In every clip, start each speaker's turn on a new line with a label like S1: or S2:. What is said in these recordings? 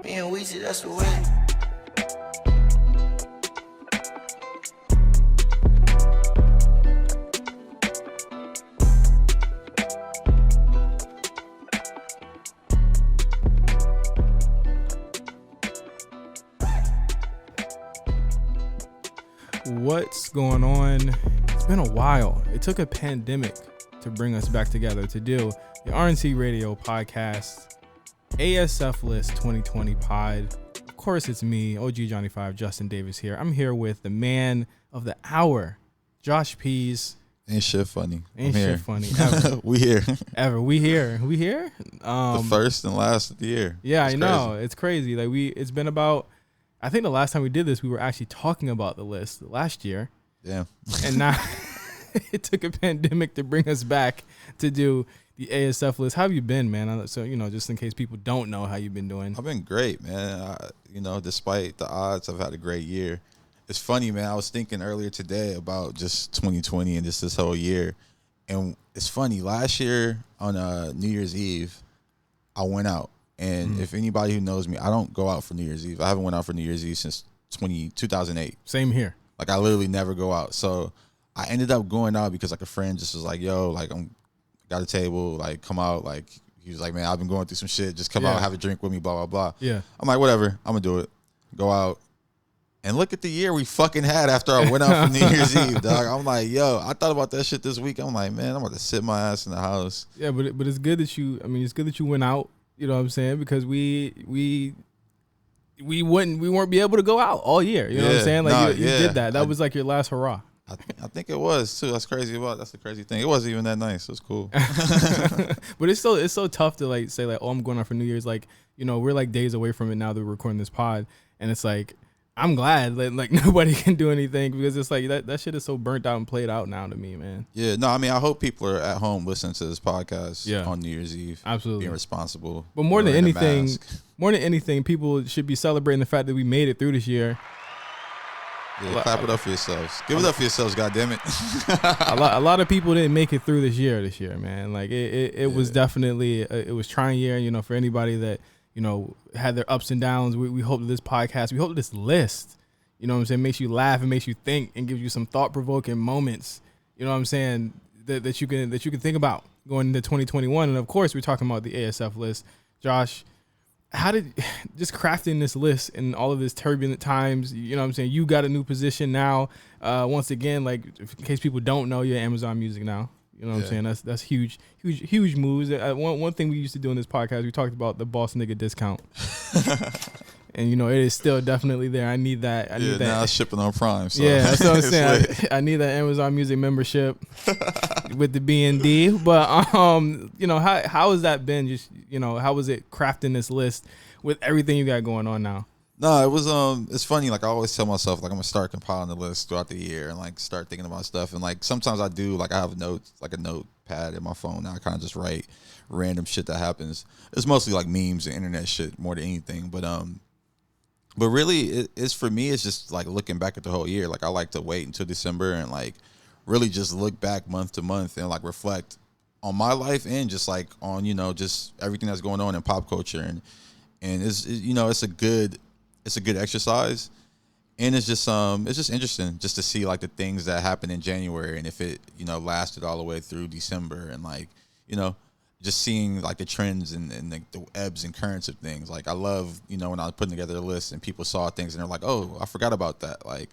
S1: Me and Weezy, that's the way.
S2: What's going on? It's been a while. It took a pandemic to bring us back together to do the RNC radio podcast, ASF List 2020 pod. Of course, it's me, OG Johnny 5, Justin Davis here. I'm here with the man of the hour, Josh Pease.
S3: Ain't shit funny.
S2: Ain't shit funny. Ever.
S3: We here.
S2: Ever. We here. We here?
S3: The first and last of the year.
S2: Yeah,
S3: It's
S2: I know.
S3: crazy.
S2: It's crazy. It's been about, I think the last time we did this, we were actually talking about the list last year.
S3: Damn.
S2: And now it took a pandemic to bring us back to do the ASF list. How have you been, man? So, just in case people don't know how you've been doing.
S3: I've been great, man. Despite the odds, I've had a great year. It's funny, man. I was thinking earlier today about just 2020 and just this whole year. And it's funny. Last year on New Year's Eve, I went out. And if anybody who knows me, I don't go out for New Year's Eve. I haven't went out for New Year's Eve since 2008.
S2: Same here.
S3: Like, I literally never go out. So I ended up going out because, like, a friend just was like, yo, like, got a table, like, come out. Like, he was like, man, I've been going through some shit. Just come out, have a drink with me, blah, blah, blah.
S2: Yeah.
S3: I'm like, whatever. I'm going to do it. Go out. And look at the year we fucking had after I went out for New Year's Eve, dog. I'm like, yo, I thought about that shit this week. I'm like, man, I'm about to sit my ass in the house.
S2: Yeah, but it's good that it's good that you went out, you know what I'm saying? Because we weren't be able to go out all year. You know what I'm saying? Like you did that. That was like your last hurrah.
S3: I think it was too. That's the crazy thing. It wasn't even that nice. It was cool.
S2: But it's so tough to like say like, oh, I'm going out for New Year's. Like, we're like days away from it now that we're recording this pod, and it's like I'm glad that like nobody can do anything because it's like that shit is so burnt out and played out now to me, man.
S3: Yeah, no, I mean I hope people are at home listening to this podcast on New Year's Eve.
S2: Absolutely.
S3: Being responsible.
S2: But more than anything, people should be celebrating the fact that we made it through this year.
S3: Yeah, clap it up for yourselves. Give it up for yourselves, goddammit.
S2: a lot of people didn't make it through this year, man. Like it was definitely it was trying year, for anybody that had their ups and downs. We hope that this podcast, we hope that this list, makes you laugh and makes you think and gives you some thought-provoking moments, that you can think about going into 2021. And of course, we're talking about the ASF list. Josh, how did just crafting this list in all of this turbulent times, you got a new position now. Once again, like in case people don't know, you're at Amazon Music now. You know what I'm saying? That's huge moves. One thing we used to do in this podcast, we talked about the boss nigga discount. And it is still definitely there. I need that. I need that.
S3: Now it's shipping on Prime. So
S2: yeah, that's what I'm saying. I need that Amazon Music membership with the B&D. But how has that been? Just how was it crafting this list with everything you got going on now?
S3: No, it was it's funny. Like I always tell myself, like I'm gonna start compiling the list throughout the year and like start thinking about stuff. And like sometimes I do, like I have notes, like a notepad in my phone. Now I kind of just write random shit that happens. It's mostly like memes and internet shit more than anything. But really, it's for me. It's just like looking back at the whole year. Like I like to wait until December and like really just look back month to month and like reflect on my life and just like on just everything that's going on in pop culture and it's a good exercise, and it's just interesting just to see like the things that happened in January and if it lasted all the way through December and like just seeing like the trends and the ebbs and currents of things. Like I love when I was putting together a list and people saw things and they're like, oh, I forgot about that. Like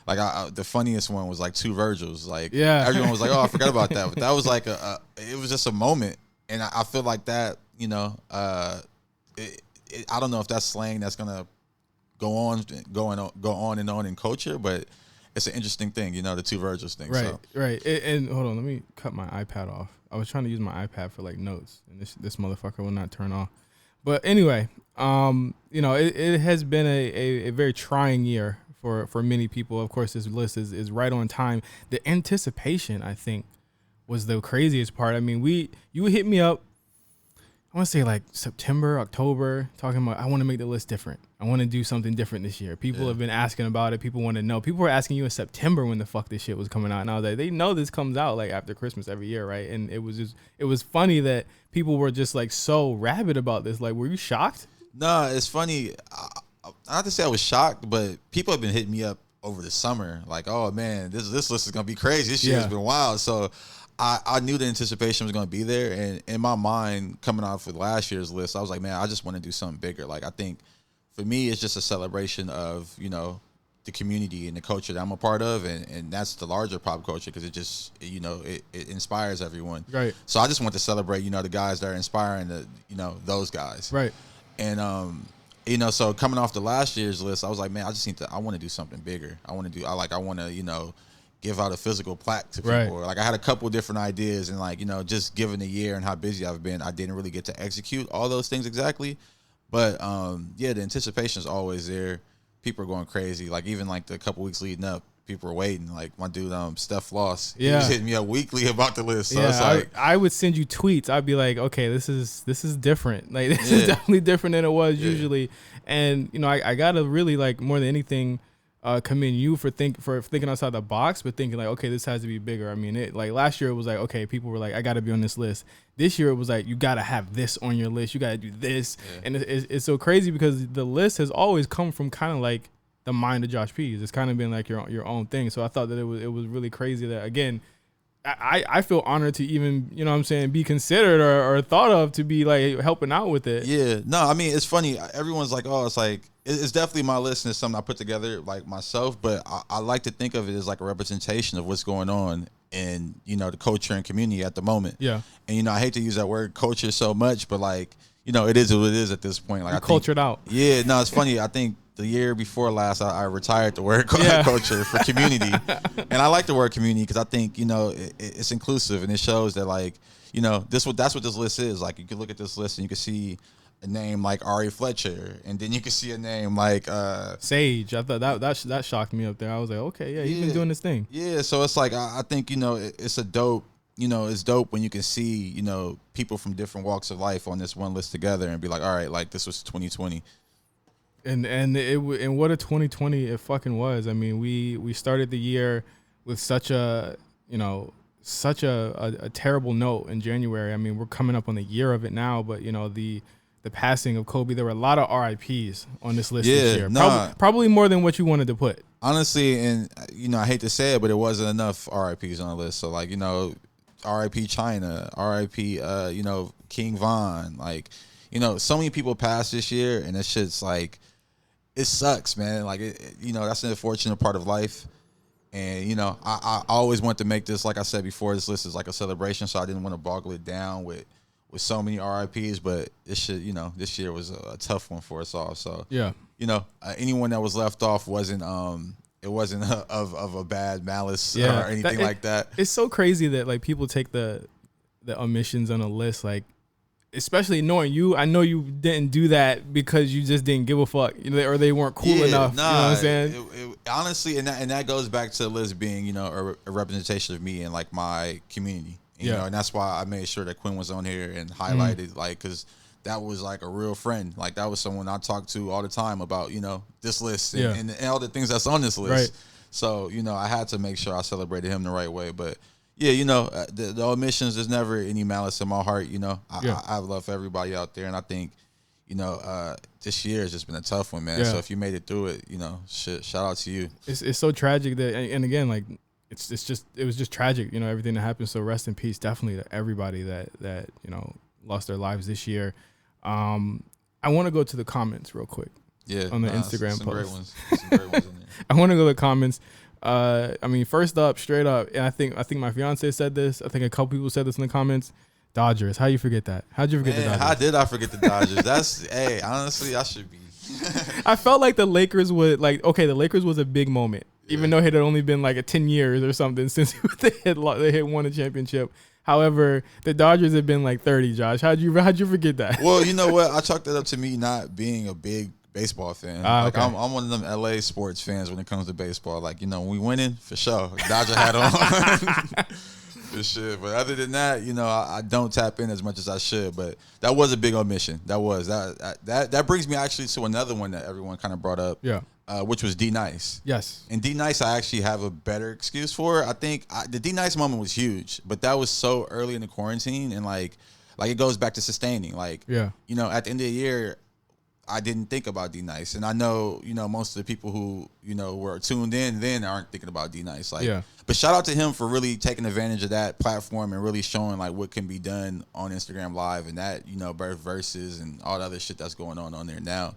S3: like the funniest one was like 2 Virgils. Like everyone was like, oh, I forgot about that. But that was like it was just a moment, and I feel like that I don't know if that's slang that's gonna go on and on in culture, but it's an interesting thing, the 2 Virgils thing.
S2: Right. And hold on, let me cut my iPad off. I was trying to use my iPad for like notes, and this motherfucker will not turn off. But anyway, it has been a very trying year for many people. Of course, this list is right on time. The anticipation, I think, was the craziest part. I mean, you hit me up, I want to say like September, October, talking about I want to make the list different. I want to do something different this year. People have been asking about it. People want to know. People were asking you in September when the fuck this shit was coming out. And I was like, they know this comes out like after Christmas every year, right? And it was funny that people were just like so rabid about this. Like, were you shocked?
S3: No, it's funny. Not to say I was shocked, but people have been hitting me up over the summer, like, "Oh man, this list is gonna be crazy. This year has been wild." So I knew the anticipation was gonna be there, and in my mind, coming off with last year's list, I was like, "Man, I just want to do something bigger." Like, I think for me, it's just a celebration of the community and the culture that I'm a part of, and that's the larger pop culture because it just it inspires everyone.
S2: Right.
S3: So I just want to celebrate the guys that are inspiring those guys.
S2: Right.
S3: And so coming off the last year's list, I was like, man, I want to do something bigger. I want to give out a physical plaque to people.
S2: Right.
S3: Like I had a couple different ideas, and just given the year and how busy I've been, I didn't really get to execute all those things exactly. But the anticipation is always there. People are going crazy. Like even like the couple weeks leading up, people are waiting. Like my dude, Steph Floss, he was hitting me up weekly about the list. So it's like
S2: I would send you tweets. I'd be like, okay, this is different. Like this is definitely different than it was usually. And I gotta really more than anything commend you for thinking outside the box, but thinking like, okay, this has to be bigger. I mean, last year it was like, okay, people were like, I gotta be on this list. This year it was like, you gotta have this on your list. You gotta do this, and it's so crazy because the list has always come from kind of like the mind of Josh Pease. It's kind of been like your own thing. So I thought that it was really crazy that again. I feel honored to even, be considered or thought of to be like helping out with it.
S3: Yeah. No, I mean, it's funny. Everyone's like, oh, it's like, it's definitely my list and it's something I put together like myself, but I like to think of it as like a representation of what's going on in, the culture and community at the moment.
S2: Yeah.
S3: And, I hate to use that word culture so much, but like, it is what it is at this point. Like,
S2: cultured out.
S3: Yeah. No, it's funny. I think the year before last, I retired the word culture for community. And I like the word community because I think, it's inclusive and it shows that like, that's what this list is. Like you can look at this list and you can see a name like Ari Fletcher, and then you can see a name like
S2: Sage. I thought that shocked me up there. I was like, okay, he's been doing this thing.
S3: Yeah, so it's like I think it's a dope. It's dope when you can see people from different walks of life on this one list together and be like, all right, like this was 2020.
S2: And what a 2020 it fucking was. I mean, we started the year with such a terrible note in January. I mean, we're coming up on the year of it now, but the passing of Kobe, there were a lot of RIPs on this list this year. Probably more than what you wanted to put.
S3: Honestly, and I hate to say it, but it wasn't enough RIPs on the list. So like, RIP China, RIP King Von, like, so many people passed this year, and that shit's like, it sucks, man. Like, that's an unfortunate part of life. And, I always want to make this, like I said before, this list is like a celebration, so I didn't want to boggle it down with so many RIPs, but this year was a tough one for us all. So, anyone that was left off wasn't of a bad malice or anything like that.
S2: It's so crazy that like people take the omissions on a list, like, especially knowing you, I know you didn't do that because you just didn't give a fuck, or they weren't cool enough.
S3: Nah,
S2: you know what I'm saying?
S3: Honestly, and that goes back to the list being, a representation of me and like my community. And that's why I made sure that Quinn was on here and highlighted, like, because that was like a real friend. Like that was someone I talked to all the time about, this list and all the things that's on this list.
S2: Right.
S3: So, I had to make sure I celebrated him the right way. But yeah, the omissions, there's never any malice in my heart. I love everybody out there. And I think, this year has just been a tough one, man. Yeah. So if you made it through it, shout out to you.
S2: It's so tragic that, and again, like, it was just tragic, everything that happened. So rest in peace, definitely, to everybody that lost their lives this year. I want to go to the comments real quick.
S3: Yeah,
S2: on the Instagram
S3: some
S2: post.
S3: Great ones. Some great ones in there.
S2: I want to go to the comments. I mean, first up, straight up, and I think my fiance said this. I think a couple people said this in the comments. Dodgers. How you forget that? How'd you forget the Dodgers?
S3: How did I forget the Dodgers? That's honestly, I should be.
S2: I felt like the Lakers would the Lakers was a big moment. Even though it had only been like 10 years or something since they had won a championship. However, the Dodgers have been like 30, Josh. How'd you forget that?
S3: Well, you know what? I chalked that up to me not being a big baseball fan.
S2: Okay.
S3: I'm one of them LA sports fans when it comes to baseball. Like, when we winning, for sure. Dodger hat on. For sure. But other than that, I don't tap in as much as I should. But that was a big omission. That brings me actually to another one that everyone kind of brought up.
S2: Yeah.
S3: Which was D Nice.
S2: Yes.
S3: And D Nice, I actually have a better excuse for. I think the D Nice moment was huge, but that was so early in the quarantine, and like it goes back to sustaining. Like, at the end of the year, I didn't think about D Nice, and I know most of the people who were tuned in then aren't thinking about D Nice. Like,
S2: Yeah.
S3: But shout out to him for really taking advantage of that platform and really showing like what can be done on Instagram Live and that verses and all the other shit that's going on there now.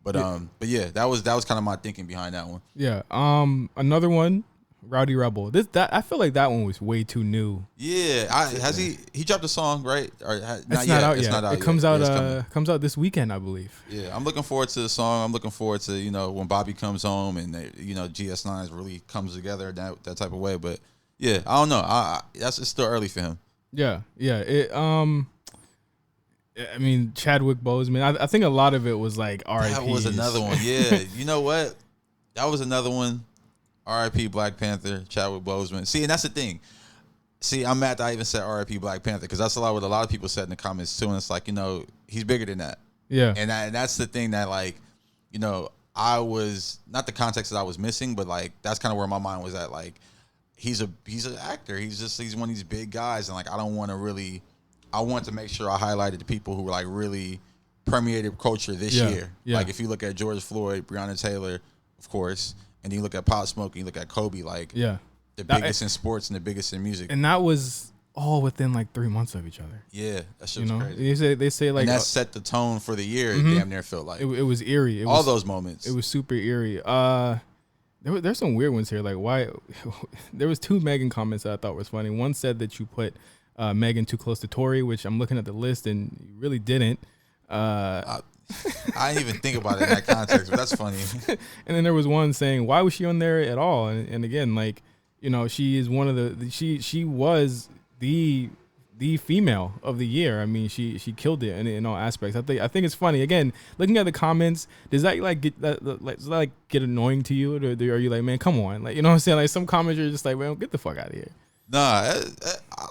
S3: But yeah, that was kind of my thinking behind that one.
S2: Yeah. Another one, Rowdy Rebel. I feel like that one was way too new.
S3: Yeah. He dropped a song, right? Or
S2: It's not out yet. It comes out comes out this weekend, I believe.
S3: Yeah, I'm looking forward to the song. I'm looking forward to when Bobby comes home and GS9 really comes together that type of way. But yeah, I don't know. It's still early for him.
S2: Yeah. I mean, Chadwick Boseman. I think a lot of it was like R.I.P.
S3: That was another one. Yeah, you know what? That was another one. R.I.P. Black Panther, Chadwick Boseman. See, and that's the thing. See, I'm mad that I even said R.I.P. Black Panther because that's what a lot of people said in the comments too. And it's like, he's bigger than that. Yeah. And that's the thing that like, I was not the context that I was missing, but like that's kind of where my mind was at. Like, he's an actor. He's one of these big guys, and like I want to make sure I highlighted the people who were like really permeated culture this year. Yeah. Like if you look at George Floyd, Breonna Taylor, of course, and you look at Pop Smoke, and you look at Kobe, like the biggest in sports and the biggest in music.
S2: And that was all within like 3 months of each other.
S3: Yeah, that shit was crazy.
S2: They say like,
S3: and that set the tone for the year. It damn near felt like
S2: it was eerie.
S3: All those moments.
S2: It was super eerie. There's some weird ones here. Like why? There was 2 Megan comments that I thought was funny. One said that you put Megan too close to Tory, which I'm looking at the list and you really didn't.
S3: I didn't even think about it in that context, but that's funny.
S2: And then there was one saying, why was she on there at all? And again, like, she is one of she was the female of the year. I mean, she killed it in all aspects. I think it's funny. Again, looking at the comments, does that like get annoying to you? Or are you like, man, come on? Like, you know what I'm saying? Like some comments are just like, man, get the fuck out of here.
S3: Nah,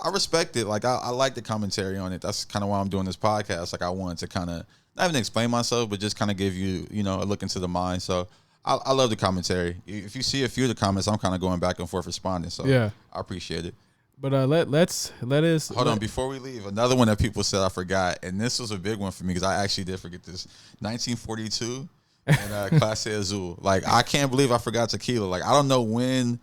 S3: I respect it. Like I like the commentary on it. That's kind of why I'm doing this podcast. Like I wanted to kind of not even explain myself, but just kind of give you, a look into the mind. So I love the commentary. If you see a few of the comments, I'm kind of going back and forth responding. So yeah, I appreciate it.
S2: But let us hold
S3: on before we leave. Another one that people said I forgot, and this was a big one for me because I actually did forget this. 1942 and Clase Azul. Like I can't believe I forgot tequila. Like I don't know when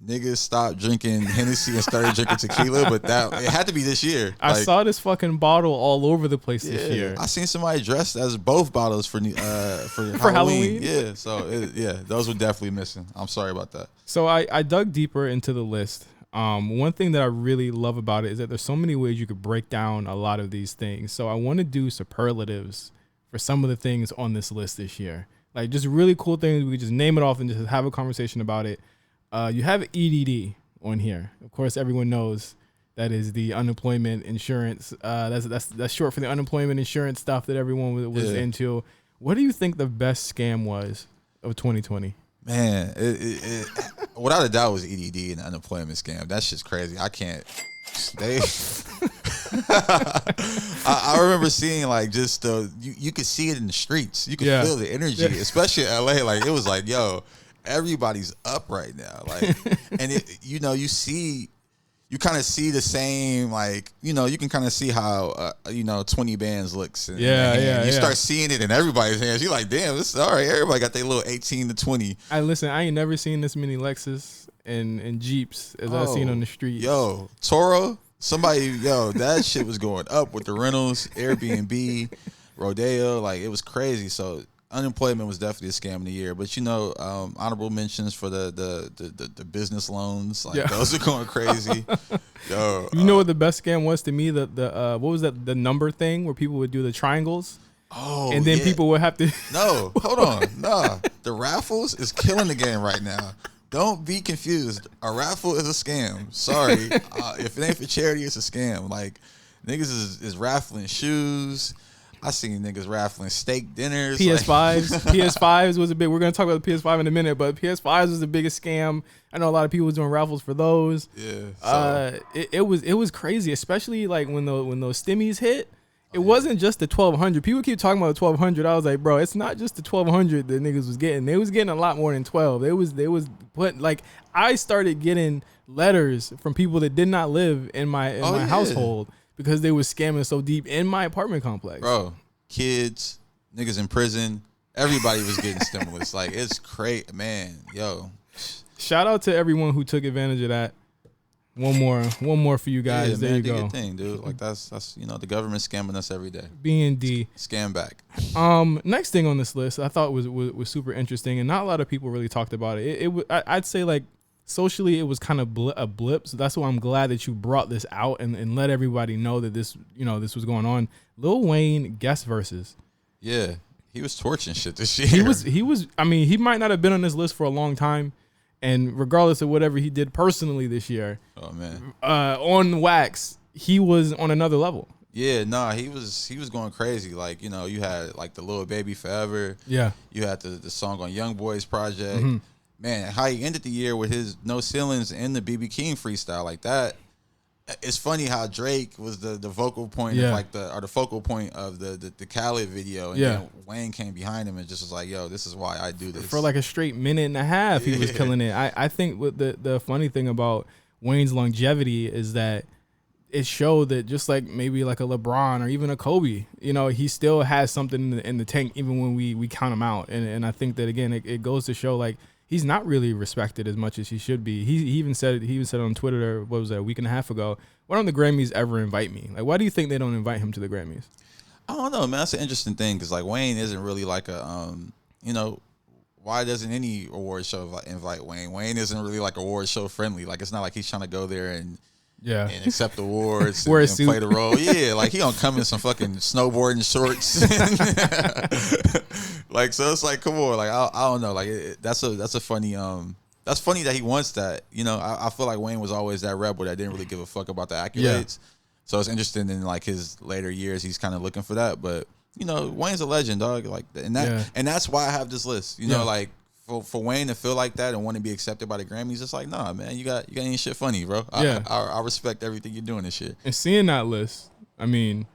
S3: niggas stopped drinking Hennessy and started drinking tequila, but it had to be this year.
S2: I saw this fucking bottle all over the place this year.
S3: I seen somebody dressed as both bottles for Halloween. Yeah, so those were definitely missing. I'm sorry about that.
S2: So I dug deeper into the list. One thing that I really love about it is that there's so many ways you could break down a lot of these things. So I want to do superlatives for some of the things on this list this year. Like just really cool things. We could just name it off and just have a conversation about it. You have EDD on here. Of course, everyone knows that is the unemployment insurance. That's short for the unemployment insurance stuff that everyone was into. What do you think the best scam was of 2020?
S3: Man, it without a doubt was EDD and the unemployment scam. That's just crazy. I can't. I remember seeing like just you could see it in the streets. You could feel the energy, especially in LA. Like it was like, yo, everybody's up right now. Like, and you kind of see the same, like, you can kind of see how 20 bands looks. And, you start seeing it in everybody's hands. You're like, damn, this is all right. Everybody got their little 18 to 20.
S2: I ain't never seen this many Lexus and Jeeps as I've seen on the street.
S3: Yo, Toro, that shit was going up with the rentals, Airbnb, Rodeo. Like, it was crazy. So unemployment was definitely a scam of the year, but honorable mentions for the business loans, like those are going crazy. Yo,
S2: you know what the best scam was to me? The what was that? The number thing where people would do the triangles. Oh, and then people would have to.
S3: No, hold on, nah. The raffles is killing the game right now. Don't be confused. A raffle is a scam. Sorry, if it ain't for charity, it's a scam. Like niggas is raffling shoes. I seen niggas raffling steak dinners.
S2: PS5s. PS5s was a big. We're gonna talk about the PS5 in a minute, but PS5s was the biggest scam. I know a lot of people was doing raffles for those. Yeah. So. It was crazy, especially like when those stimmies hit. It wasn't just the 1,200. People keep talking about the 1,200. I was like, bro, it's not just the 1,200 that niggas was getting. They was getting a lot more than 12. They was put like I started getting letters from people that did not live in my household. Because they was scamming so deep in my apartment complex.
S3: Bro, kids, niggas in prison. Everybody was getting stimulus. Like, it's crazy, man. Yo.
S2: Shout out to everyone who took advantage of that. One more for you guys.
S3: Yeah,
S2: there
S3: man,
S2: you
S3: do
S2: go.
S3: your thing, dude. Like, that's the government scamming us every day.
S2: B&D.
S3: Scam back.
S2: Next thing on this list, I thought was super interesting, and not a lot of people really talked about it. I'd say like socially, it was kind of a blip. So that's why I'm glad that you brought this out and let everybody know that this was going on. Lil Wayne guest verses.
S3: Yeah, he was torching shit this year.
S2: He was. I mean, he might not have been on this list for a long time. And regardless of whatever he did personally this year,
S3: oh man,
S2: on wax, he was on another level.
S3: Yeah, nah, he was going crazy. Like, you had like the Lil Baby Forever.
S2: Yeah.
S3: You had the song on Young Boy's project. Mm-hmm. Man, how he ended the year with his No Ceilings and the BB King freestyle like that. It's funny how Drake was the vocal point of the focal point of the Khaled video, and then Wayne came behind him and just was like, "Yo, this is why I do this."
S2: For like a straight minute and a half, he was killing it. I think what the funny thing about Wayne's longevity is that it showed that just like maybe like a LeBron or even a Kobe, he still has something in the tank even when we count him out. And I think that again, it goes to show like he's not really respected as much as he should be. He even said on Twitter, what was that, a week and a half ago, why don't the Grammys ever invite me? Like, why do you think they don't invite him to the Grammys?
S3: I don't know, man. That's an interesting thing because like Wayne isn't really like a, why doesn't any award show invite Wayne? Wayne isn't really like award show friendly. Like, it's not like he's trying to go there and accept awards and play the role. Yeah, like he gonna come in some fucking snowboarding shorts. Like, so it's like, come on, like I don't know, like that's a funny that's funny that he wants that. I feel like Wayne was always that rebel that didn't really give a fuck about the accolades. Yeah. So it's interesting in like his later years he's kind of looking for that. But Wayne's a legend, dog. Like, and that's why I have this list. Like. For Wayne to feel like that and want to be accepted by the Grammys, it's like, nah, man, you got any shit funny, bro. I respect everything you're doing this shit.
S2: And seeing that list, I mean,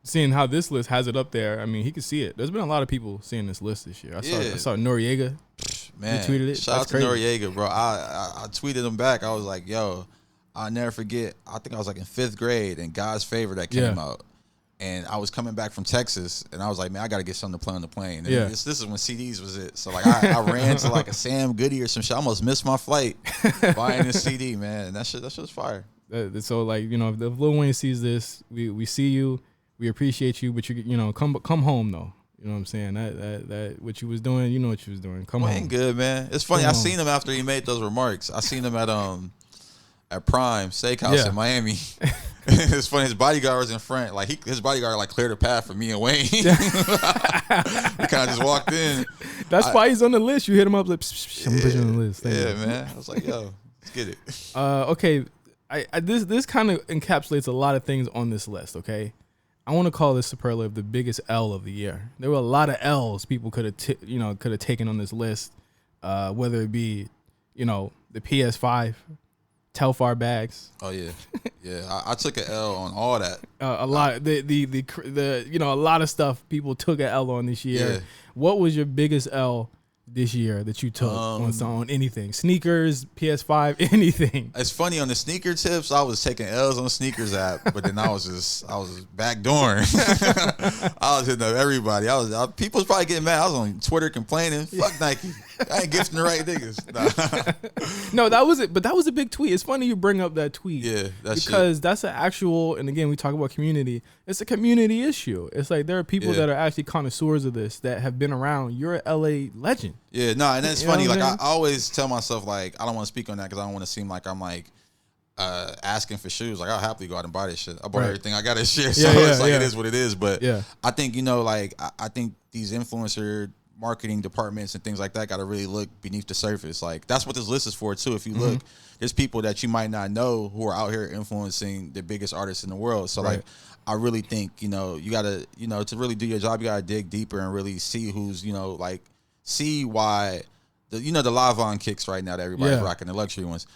S2: seeing how this list has it up there, I mean, he could see it. There's been a lot of people seeing this list this year. I saw Noriega.
S3: Man,
S2: he tweeted it.
S3: Shout out to Noriega, bro. I tweeted him back. I was like, yo, I'll never forget. I think I was like in 5th grade and God's Favor that came out. And I was coming back from Texas, and I was like, man, I got to get something to play on the plane. And this is when CDs was it. So, like, I ran to, like, a Sam Goody or some shit. I almost missed my flight buying this CD, man. And that shit's fire.
S2: So, like, if Lil Wayne sees this, we see you. We appreciate you. But, come home, though. You know what I'm saying? That what you was doing, you know what you was doing. Come
S3: Wayne
S2: home.
S3: Good, man. It's funny. I seen him after he made those remarks. I seen him at Prime Steakhouse in Miami. It's funny. His bodyguard was in front. Like his bodyguard like cleared a path for me and Wayne. He kind of just walked in.
S2: That's why he's on the list. You hit him up like, I'm pushing on the list.
S3: Man. I was like, yo, let's get it.
S2: Okay. This kind of encapsulates a lot of things on this list. Okay. I want to call this superlative the biggest L of the year. There were a lot of L's people could have taken on this list, whether it be, the PS5. Telfar bags.
S3: Oh yeah, I took an L on all that.
S2: A lot. The a lot of stuff people took an L on this year. Yeah. What was your biggest L this year that you took on anything? Sneakers, PS5, anything.
S3: It's funny on the sneaker tips. I was taking L's on the sneakers app, but then I was backdooring. I was hitting up everybody. People was probably getting mad. I was on Twitter complaining. Fuck Nike. I ain't gifting the right niggas. Nah.
S2: No, that was it. But that was a big tweet. It's funny you bring up that tweet.
S3: Yeah,
S2: because that's an actual. And again, we talk about community. It's a community issue. It's like there are people that are actually connoisseurs of this that have been around. You're an LA legend.
S3: Yeah, no, and that's funny. Like I always tell myself, like I don't want to speak on that because I don't want to seem like I'm like asking for shoes. Like I'll happily go out and buy this shit. I bought everything I got this shit. So it's like it is what it is. But I think I think these influencer marketing departments and things like that got to really look beneath the surface. Like that's what this list is for too. If you look, there's people that you might not know who are out here influencing the biggest artists in the world. So like I really think you gotta to really do your job, you gotta dig deeper and really see who's see why the Lavon kicks right now that everybody's rocking, the luxury ones.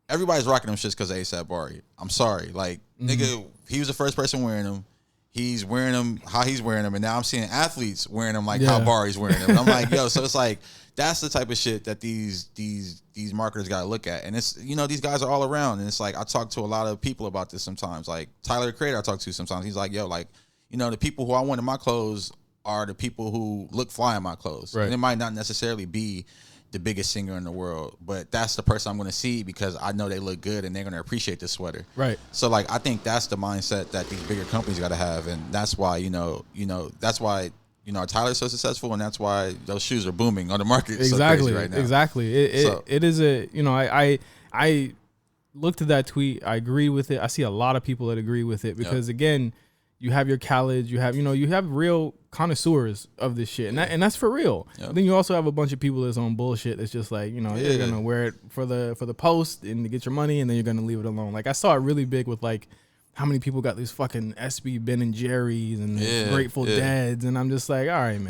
S3: Everybody's rocking them shits because of ASAP Bari. I'm sorry, like nigga, he was the first person wearing them. He's wearing them how he's wearing them, and now I'm seeing athletes wearing them like how Bari's wearing them. And I'm like, yo, so it's like that's the type of shit that these marketers got to look at. And it's these guys are all around, and it's like I talk to a lot of people about this sometimes. Like Tyler the Creator, I talk to sometimes. He's like, yo, like the people who I want in my clothes are the people who look fly in my clothes.
S2: Right.
S3: And it might not necessarily be the biggest singer in the world, but that's the person I'm going to see because I know they look good and they're going to appreciate the sweater.
S2: Right.
S3: So like I think that's the mindset that these bigger companies got to have, and that's why that's why Tyler's so successful, and that's why those shoes are booming on the market.
S2: Exactly.
S3: So crazy right now.
S2: Exactly. It is a I looked at that tweet. I agree with it. I see a lot of people that agree with it because again, you have your Khaled, you have real connoisseurs of this shit, and that's for real.
S3: Yep.
S2: Then you also have a bunch of people that's on bullshit. That's just like you're gonna wear it for the post and to get your money, and then you're gonna leave it alone. Like I saw it really big with like how many people got these fucking SB Ben and Jerry's and Grateful Deads, and I'm just like, all right, man.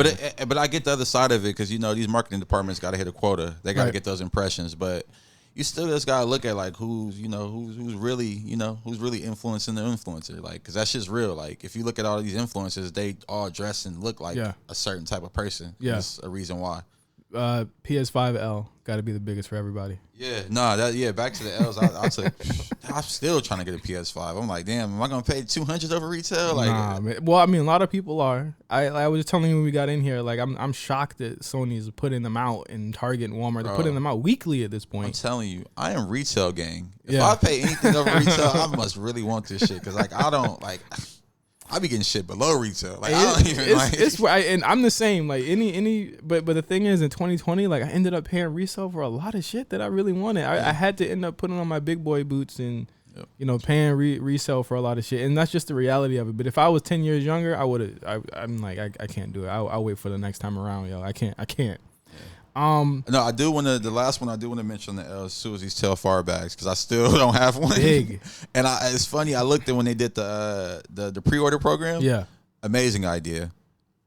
S3: But I get the other side of it because these marketing departments got to hit a quota. They got to get those impressions, but you still just gotta look at like who's really influencing the influencer, like because that's just real. Like if you look at all these influencers, they all dress and look like a certain type of person. Yeah, that's a reason why.
S2: PS5L got to be the biggest for everybody.
S3: Yeah, back to the L's. I'm still trying to get a PS5. I'm like, damn, am I gonna pay $200 over retail? Like,
S2: nah, man. Well, I mean, a lot of people are. I was just telling you when we got in here, like I'm shocked that Sony's putting them out in Target and Walmart. They're putting them out weekly at this point.
S3: I'm telling you, I am retail gang. If I pay anything over retail, I must really want this shit because like I don't like. I be getting shit below retail. Like I don't even like.
S2: It's and I'm the same. Like but the thing is, in 2020, like I ended up paying resale for a lot of shit that I really wanted. I had to end up putting on my big boy boots and paying resale for a lot of shit. And that's just the reality of it. But if I was 10 years younger, I would have. I'm like I can't do it. I'll wait for the next time around, yo. I can't. No,
S3: I do want to. The last one I do want to mention the L Susie's Telfar bags because I still don't have one.
S2: Big.
S3: And it's funny. I looked at when they did the pre-order program.
S2: Yeah.
S3: Amazing idea.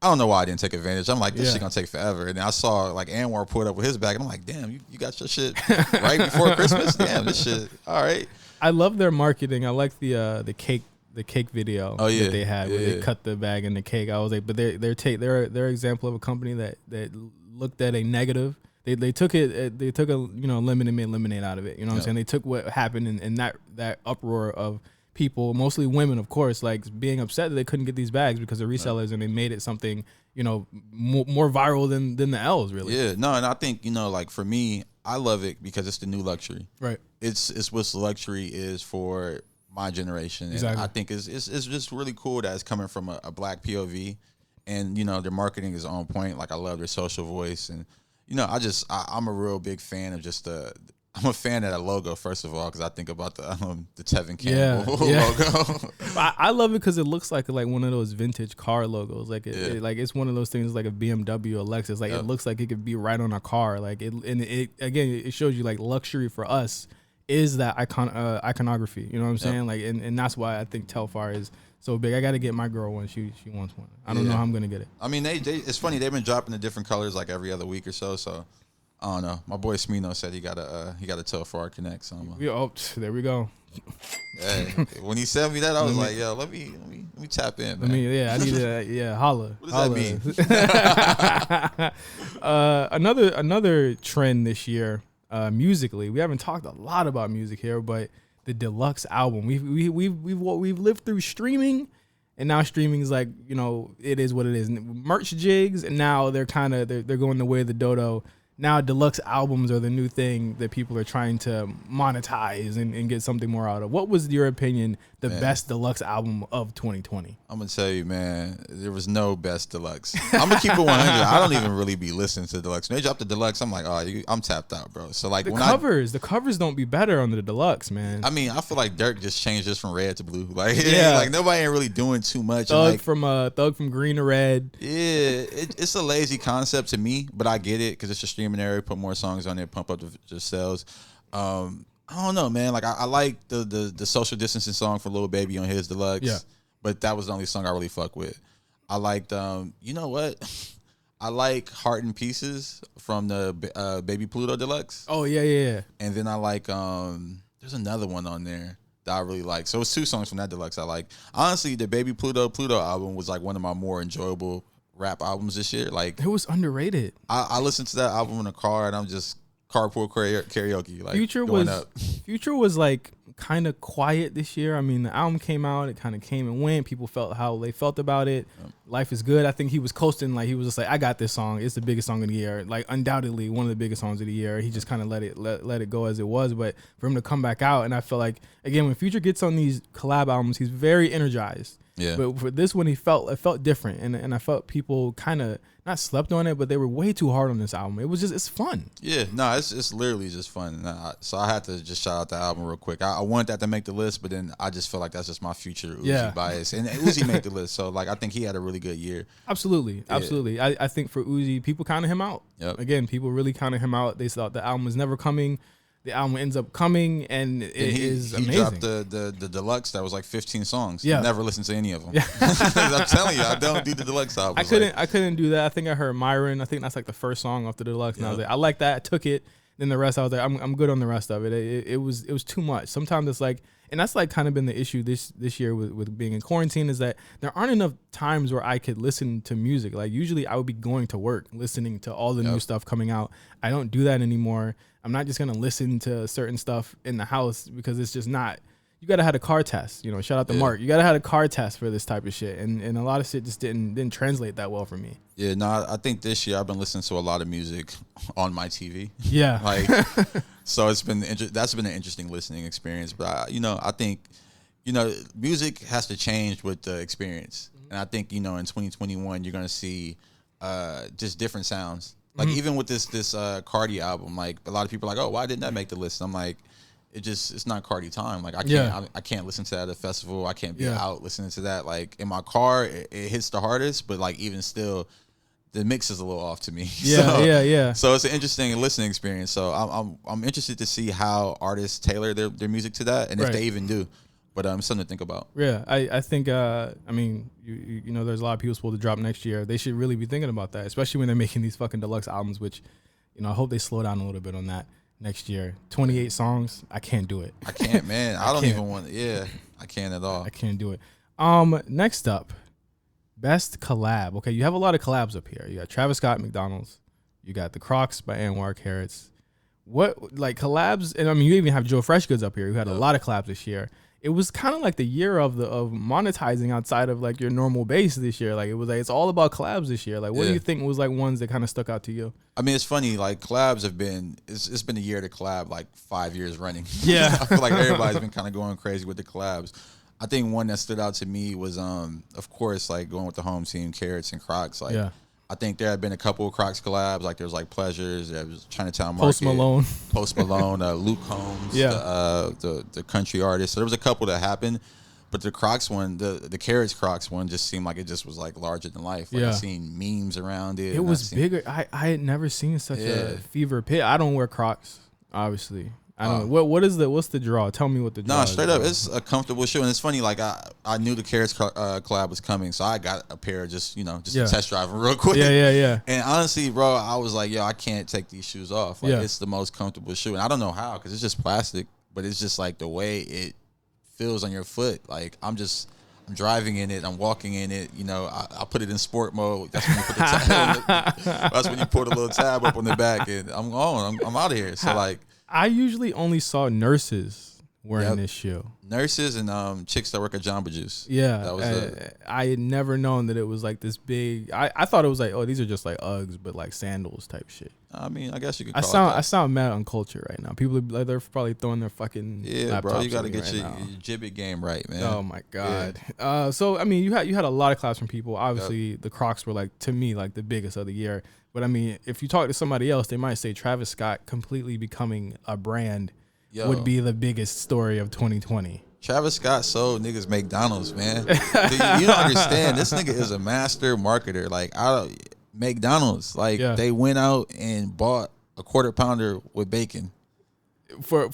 S3: I don't know why I didn't take advantage. I'm like, this shit gonna take forever. And then I saw like Anwar put up with his bag, and I'm like, damn, you got your shit right before Christmas. Damn, this shit. All right.
S2: I love their marketing. I like the cake video that they had where they cut the bag in the cake. I was like, but their example of a company that looked at a negative. They took a lemon and made lemonade out of it. You know what I'm saying? They took what happened in that uproar of people, mostly women, of course, like being upset that they couldn't get these bags because of resellers, and they made it something more viral than the L's really.
S3: Yeah, no, and I think like for me, I love it because it's the new luxury. Right. It's what luxury is for my generation. Exactly. And I think it's just really cool that it's coming from a black POV. And, their marketing is on point. Like, I love their social voice. And, I'm a real big fan of I'm a fan of that logo, first of all, because I think about the Tevin Campbell logo.
S2: I love it because it looks like one of those vintage car logos. Like, it's one of those things like a BMW, a Lexus. Like, it looks like it could be right on a car. Like, it shows you, like, luxury for us is that iconography. You know what I'm saying? Like, and that's why I think Telfar is so big. I got to get my girl one. She wants one. I don't know how I'm gonna get it.
S3: I mean, it's funny. They've been dropping the different colors like every other week or so. So I don't know. My boy Smino said he got a Telfar Connect. So
S2: there we go.
S3: Hey, when he sent me that, I was like, yo, let me tap in, man.
S2: I need to holla.
S3: What does that
S2: mean? Another trend this year, musically. We haven't talked a lot about music here, but the deluxe album. We've lived through streaming, and now streaming is like, it is what it is. Merch jigs, and now they're going the way of the dodo. Now deluxe albums are the new thing that people are trying to monetize and get something more out of. What was your opinion, the best deluxe album of 2020?
S3: I'm going to tell you, man, there was no best deluxe. I'm going to keep it 100. I don't even really be listening to deluxe. When they drop the deluxe, I'm like, I'm tapped out, bro. So like
S2: the covers don't be better on the deluxe, man.
S3: I mean, I feel like Dirk just changed this from red to blue. Like, like nobody ain't really doing too much.
S2: Thug from green to red.
S3: Yeah, it's a lazy concept to me, but I get it because it's a streaming area. Put more songs on there, pump up the sales. I don't know, man. Like I like the social distancing song for Lil Baby on his deluxe, but that was the only song I really fuck with. I liked, you know what? I like Heart in Pieces from the Baby Pluto deluxe.
S2: Oh yeah.
S3: And then I like there's another one on there that I really like. So it's two songs from that deluxe I like. Honestly, the Baby Pluto album was like one of my more enjoyable rap albums this year. Like,
S2: it was underrated.
S3: I listened to that album in the car, and I'm just carpool karaoke. Like,
S2: Future was like kind of quiet this year. I mean, the album came out, it kind of came and went. People felt how they felt about it. Life is Good. I think he was coasting, like he was just like, I got this song. It's the biggest song of the year. Like undoubtedly one of the biggest songs of the year. He just kind of let it go as it was. But for him to come back out, and I feel like again when Future gets on these collab albums, he's very energized. Yeah. But for this one, it felt different, and I felt people kind of not slept on it, but they were way too hard on this album. It was just, it's fun.
S3: Yeah, no, it's literally just fun. So I had to just shout out the album real quick. I wanted that to make the list, but then I just feel like that's just my Future Uzi bias. And Uzi made the list, so like I think he had a really good year.
S2: Absolutely. I think for Uzi, people counted him out.
S3: Yep.
S2: Again, people really counted him out. They thought the album was never coming. The album ends up coming, and is amazing. He
S3: dropped the deluxe that was like 15 songs.
S2: Yeah.
S3: Never listened to any of them. Yeah. I'm telling you, I don't do the deluxe album.
S2: I couldn't do that. I think I heard Myron. I think that's like the first song off the deluxe. And I was like, I like that. I took it. Then the rest, I was like, I'm good on the rest of it. It was too much. Sometimes it's like, and that's like kind of been the issue this year with being in quarantine, is that there aren't enough times where I could listen to music. Like usually I would be going to work, listening to all the new stuff coming out. I don't do that anymore. I'm not just going to listen to certain stuff in the house because it's just not, you got to have a car test, you know, shout out to Mark. You got to have a car test for this type of shit. And a lot of shit just didn't translate that well for me.
S3: Yeah, no, I think this year I've been listening to a lot of music on my TV.
S2: Yeah.
S3: Like, so that's been an interesting listening experience. But, I think, music has to change with the experience. And I think, in 2021, you're going to see just different sounds. Like even with this Cardi album, like a lot of people are like, oh, why didn't that make the list? I'm like, it's not Cardi time. Like I can't listen to that at a festival. I can't be out listening to that. Like in my car, it hits the hardest, but like even still, the mix is a little off to me.
S2: Yeah.
S3: So it's an interesting listening experience. So I'm interested to see how artists tailor their music to that, and if they even do. But it's something to think about.
S2: Yeah, I think, I mean, there's a lot of people supposed to drop next year. They should really be thinking about that, especially when they're making these fucking deluxe albums, which, I hope they slow down a little bit on that next year. 28 songs, I can't do it.
S3: I can't, man. I don't even want I can't at all.
S2: I can't do it. Next up, best collab. Okay, you have a lot of collabs up here. You got Travis Scott, McDonald's. You got The Crocs by Anwar Carrots. What, like, collabs, and I mean, you even have Joe Freshgoods up here, who had a lot of collabs this year. It was kind of like the year of monetizing outside of like your normal base this year. Like it was like, it's all about collabs this year. Like what do you think was like ones that kind of stuck out to you?
S3: I mean, it's funny, like collabs have been, it's been a year to collab like 5 years running.
S2: Yeah.
S3: I feel like everybody's been kind of going crazy with the collabs. I think one that stood out to me was, of course, like going with the home team, Carrots and Crocs. Like, I think there had been a couple of Crocs collabs. Like there was like Pleasures, there was Chinatown Market, Post Malone, Luke Combs, the country artist. So there was a couple that happened, but the Crocs one, the Carrots Crocs one, just seemed like it just was like larger than life. Like I seen memes around it.
S2: It was bigger. I had never seen such a fever pit. I don't wear Crocs, obviously. I don't know. What's the draw? Tell me what the draw is.
S3: No, straight up, it's a comfortable shoe. And it's funny, like I knew the Carrots collab was coming, so I got a pair just to test drive real quick.
S2: Yeah.
S3: And honestly, bro, I was like, yo, I can't take these shoes off. Like it's the most comfortable shoe. And I don't know how, because it's just plastic, but it's just like the way it feels on your foot. Like I'm driving in it, I'm walking in it, I put it in sport mode. That's when you put the tab that's when you put a little tab up on the back, and I'm out of here. So like
S2: I usually only saw nurses wearing this shoe.
S3: Nurses and chicks that work at Jamba Juice.
S2: Yeah. That was I had never known that it was like this big. I thought it was like, oh, these are just like Uggs, but like sandals type shit.
S3: I mean, I guess you could
S2: call it that. I sound mad on culture right now. People like, they're probably throwing their fucking laptops.
S3: Bro, you got to get your Jibbit game right, man.
S2: Oh my god. Yeah. So I mean, you had a lot of claps from people. Obviously, the Crocs were like, to me, like the biggest of the year. But I mean, if you talk to somebody else, they might say Travis Scott completely becoming a brand would be the biggest story of 2020.
S3: Travis Scott sold niggas McDonald's, man. You don't understand. This nigga is a master marketer. Like McDonald's, like they went out and bought a quarter pounder with bacon.
S2: For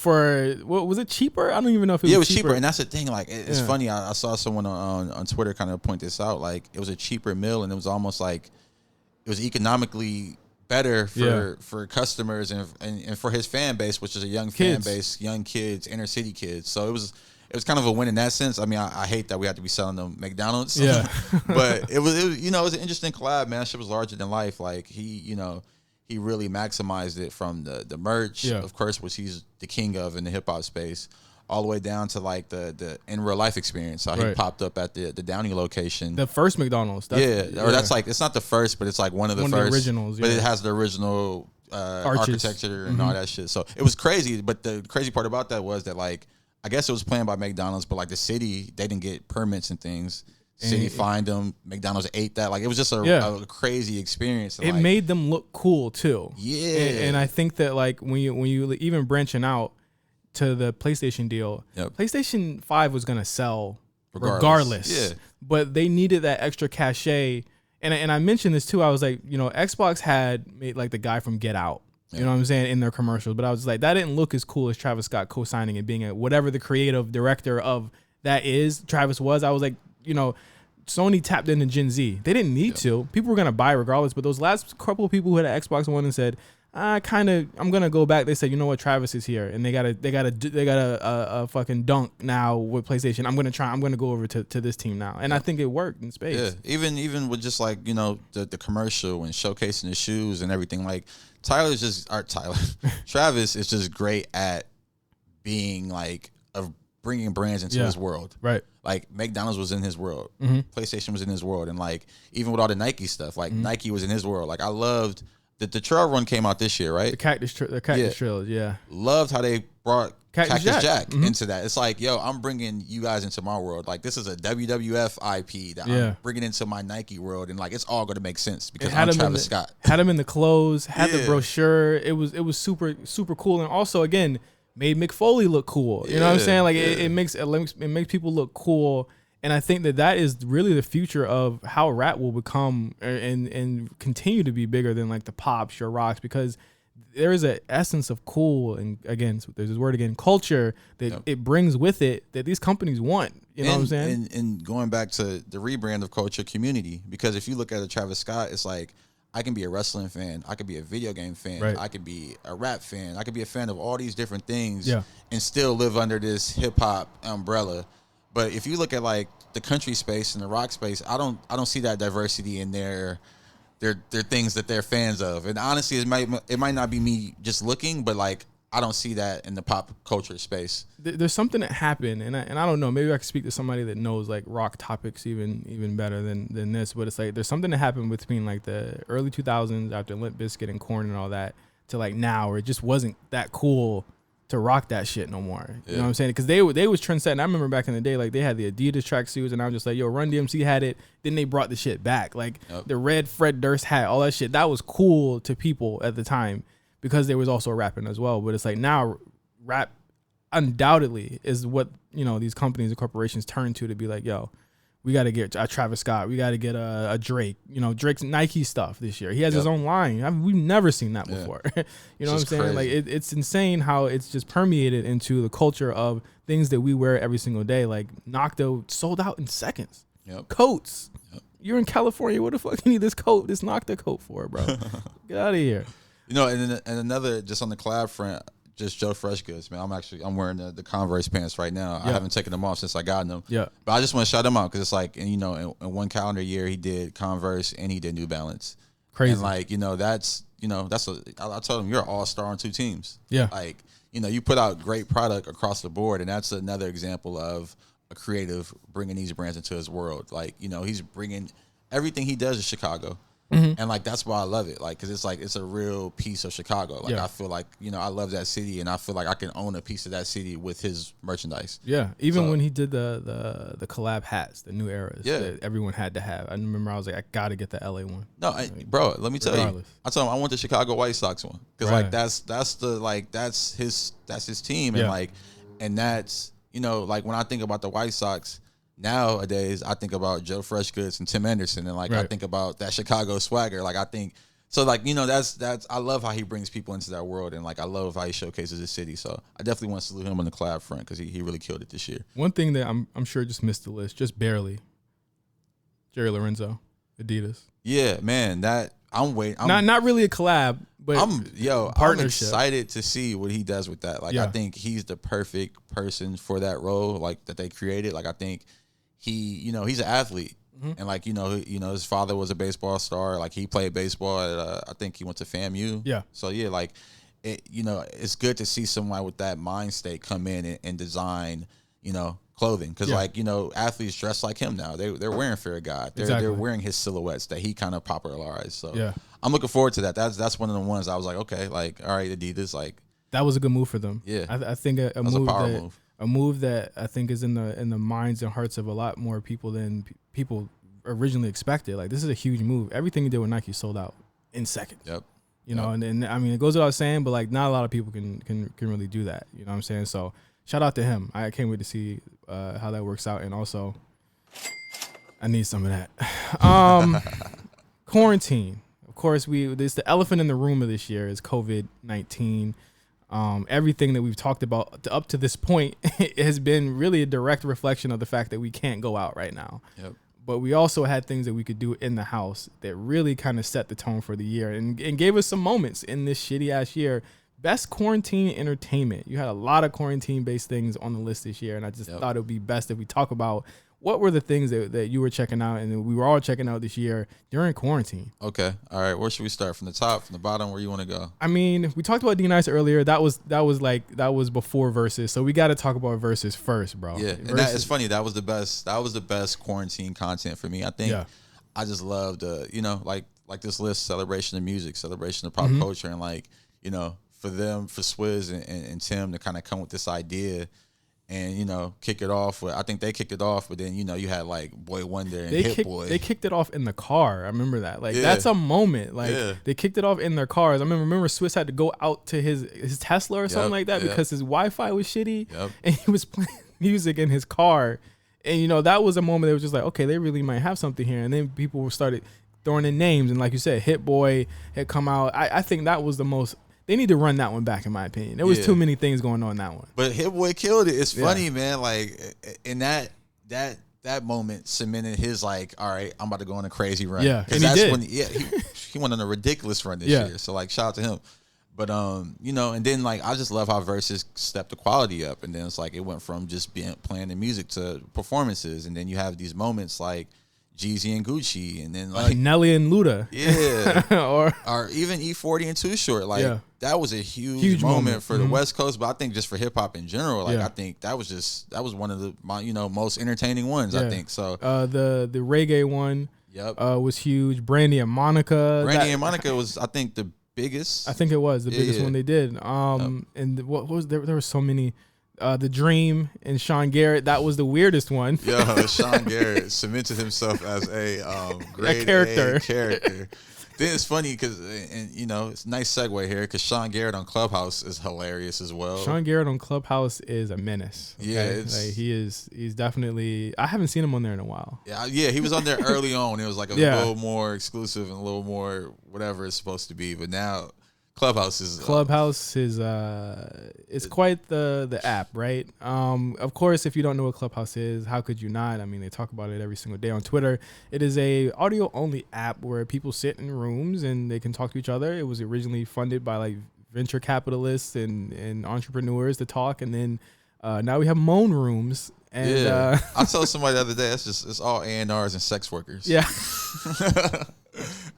S2: what was it, cheaper? I don't even know if it was
S3: cheaper. And that's the thing. Like it's funny. I saw someone on Twitter kind of point this out. Like it was a cheaper meal, and it was almost like it was economically better for customers and for his fan base, which is a young fan base, young kids, inner city kids. So it was kind of a win in that sense. I mean, I hate that we have to be selling them McDonald's.
S2: Yeah.
S3: But it was it was an interesting collab, man. That shit was larger than life. Like he really maximized it from the merch, of course, which he's the king of in the hip hop space. all the way down to like the in real life experience. How he popped up at the Downey location,
S2: the first McDonald's.
S3: That's like, it's not the first, but it's like one of the first
S2: originals.
S3: But it has the original architecture and all that shit. So it was crazy. But the crazy part about that was that, like, I guess it was planned by McDonald's, but like the city, they didn't get permits and things. City fined them. McDonald's ate that. Like, it was just a crazy experience.
S2: It made them look cool too.
S3: Yeah,
S2: and I think that, like, when you even branching out to the PlayStation deal, PlayStation 5 was gonna sell regardless. Yeah, but they needed that extra cachet. And I mentioned this too. I was like, Xbox had made like the guy from Get Out. You know what I'm saying, in their commercials. But I was like, that didn't look as cool as Travis Scott co-signing and being whatever the creative director of that is. Travis was. I was like, Sony tapped into Gen Z. They didn't need to. People were gonna buy regardless. But those last couple of people who had an Xbox One and said, I'm gonna go back. They said, you know what, Travis is here, and they got a fucking dunk now with PlayStation. I'm gonna go over to this team now, and I think it worked in space.
S3: Yeah, even with just like the commercial and showcasing the shoes and everything. Like, Travis is just great at being like bringing brands into his world.
S2: Right.
S3: Like, McDonald's was in his world. PlayStation was in his world. And like, even with all the Nike stuff, like Nike was in his world. Like, I loved the trail run came out this year, right?
S2: The Cactus Trails, yeah.
S3: Loved how they brought Cactus Jack
S2: mm-hmm.
S3: into that. It's like, yo, I'm bringing you guys into my world. Like, this is a WWF IP that I'm bringing into my Nike world, and like, it's all going to make sense because I'm Travis Scott.
S2: Had him in the clothes, had the brochure. It was super super cool, and also again made Mick Foley look cool. You know what I'm saying? Like it makes people look cool. And I think that is really the future of how rap will become and continue to be bigger than like the pops, your rocks, because there is an essence of cool, and again, there's this word again, culture, that it brings with it that these companies want. You know what I'm saying?
S3: And going back to the rebrand of culture, community, because if you look at a Travis Scott, it's like, I can be a wrestling fan, I could be a video game fan, I could be a rap fan, I could be a fan of all these different things, and still live under this hip hop umbrella. But if you look at like the country space and the rock space, I don't see that diversity in their things that they're fans of. And honestly, it might not be me just looking, but like, I don't see that in the pop culture space.
S2: There's something that happened, and I don't know. Maybe I could speak to somebody that knows like rock topics even better than this. But it's like there's something that happened between like the early 2000s after Limp Bizkit and Korn and all that to like now, where it just wasn't that cool to rock that shit no more. You know what I'm saying? Because they was trendsetting. I remember back in the day, like they had the Adidas tracksuits, and I was just like, yo, Run DMC had it. Then they brought the shit back, like the red Fred Durst hat, all that shit. That was cool to people at the time because there was also rapping as well. But it's like now, rap undoubtedly is what these companies and corporations turn to be like, yo, we got to get a Travis Scott. We got to get a Drake. Drake's Nike stuff this year. He has his own line. We've never seen that before. You know what I'm saying? Crazy. Like it's insane how it's just permeated into the culture of things that we wear every single day. Like Nocta sold out in seconds. Coats. You're in California. What the fuck you need this Nocta coat for, bro? Get out of here.
S3: And another, just on the collab front, just Joe Fresh Goods, man. I'm wearing the Converse pants right now. I haven't taken them off since I got them. But I just want to shout them out because it's like, and in one calendar year he did Converse and he did New Balance.
S2: Crazy.
S3: And like, I told him you're an all-star on two teams. Like, you put out great product across the board, and that's another example of a creative bringing these brands into his world. Like, he's bringing everything he does to Chicago. And like, that's why I love it. Like, cause it's a real piece of Chicago. Like, I feel like, I love that city, and I feel like I can own a piece of that city with his merchandise.
S2: Even when he did the collab hats, the new eras that everyone had to have. I remember I was like, I gotta get the LA one.
S3: No, bro, let me tell you. I told him I want the Chicago White Sox one. Cause like, that's his team. And like, and that's, like when I think about the White Sox, nowadays, I think about Joe Fresh Goods and Tim Anderson, and like I think about that Chicago swagger. Like I think so. Like that's I love how he brings people into that world, and like I love how he showcases his city. So I definitely want to salute him on the collab front because he really killed it this year.
S2: One thing that I'm sure just missed the list, just barely. Jerry Lorenzo, Adidas.
S3: Yeah, man, that I'm waiting.
S2: Not really a collab, but
S3: I'm excited to see what he does with that. Like I think he's the perfect person for that role, like that they created. Like I think he's an athlete, and like his father was a baseball star. Like he played baseball at I think he went to FAMU. So like it's good to see somebody with that mind state come in and design, clothing. Because athletes dress like him now. They're wearing Fear of God. They're wearing his silhouettes that he kind of popularized. So I'm looking forward to that. That's one of the ones I was like, okay, like, all right, Adidas, like,
S2: that was a good move for them.
S3: Yeah,
S2: I think a move that I think is in the minds and hearts of a lot more people than people originally expected. Like, this is a huge move. Everything you did with Nike sold out in seconds.
S3: Yep.
S2: And I mean, it goes without saying, but like, not a lot of people can really do that. You know what I'm saying? So shout out to him. I can't wait to see how that works out. And also, I need some of that. Quarantine. Of course, it's the elephant in the room of this year is COVID-19. Everything that we've talked about up to this point has been really a direct reflection of the fact that we can't go out right now.
S3: Yep.
S2: But we also had things that we could do in the house that really kind of set the tone for the year and gave us some moments in this shitty ass year. Best quarantine entertainment. You had a lot of quarantine based things on the list this year. And I just thought it would be best if we talk about what were the things that you were checking out and that we were all checking out this year during quarantine.
S3: Okay. All right. Where should we start? From the top, from the bottom? Where you want to go?
S2: I mean, we talked about D-Nice earlier. That was before Versus. So we got to talk about Versus first, bro.
S3: Yeah. And it's funny. That was the best quarantine content for me. I think I just loved, like this list, celebration of music, celebration of pop culture. And like, for Swizz and Tim to kind of come with this idea and, kick it off. I think they kicked it off, but then, you had like Boy Wonder and Hit Boy.
S2: They kicked it off in the car. I remember that. Like, that's a moment. Like, they kicked it off in their cars. I remember Swizz had to go out to his Tesla or something like that because his Wi-Fi was shitty and he was playing music in his car. And, that was a moment that was just like, okay, they really might have something here. And then people started throwing in names. And like you said, Hit Boy had come out. I think that was the most... They need to run that one back, in my opinion. There was too many things going on in that one.
S3: But Hit Boy killed it. It's funny, man. Like, in that moment cemented his, like, all right, I'm about to go on a crazy run.
S2: Yeah,
S3: and that's when he went on a ridiculous run this year. So, like, shout out to him. But, and then, like, I just love how Versus stepped the quality up. And then it's like it went from just playing the music to performances. And then you have these moments like Jeezy and Gucci, and then like
S2: Nelly and Luda,
S3: or even E40 and Too Short. Like that was a huge moment for the West Coast, but I think just for hip hop in general, like I think that was one of the most entertaining ones. I think so.
S2: The reggae one, was huge. Brandy and Monica.
S3: And Monica was, I think, the biggest.
S2: I think it was the biggest one they did. And what was there? There were so many. The Dream and Sean Garrett, that was the weirdest one.
S3: Sean Garrett cemented himself as a great
S2: character.
S3: Then it's funny because, it's a nice segue here because Sean Garrett on Clubhouse is hilarious as well.
S2: Sean Garrett on Clubhouse is a menace.
S3: Okay? Yeah,
S2: he's definitely. I haven't seen him on there in a while.
S3: Yeah, he was on there early on. It was like a little more exclusive and a little more whatever it's supposed to be. But now Clubhouse is it's quite the app, right?
S2: Of course, if you don't know what Clubhouse is, how could you not? I mean, they talk about it every single day on Twitter. It is a audio only app where people sit in rooms and they can talk to each other. It was originally funded by like venture capitalists and entrepreneurs to talk, and then now we have moan rooms. And
S3: I told somebody the other day it's all A&Rs and sex workers.
S2: Yeah.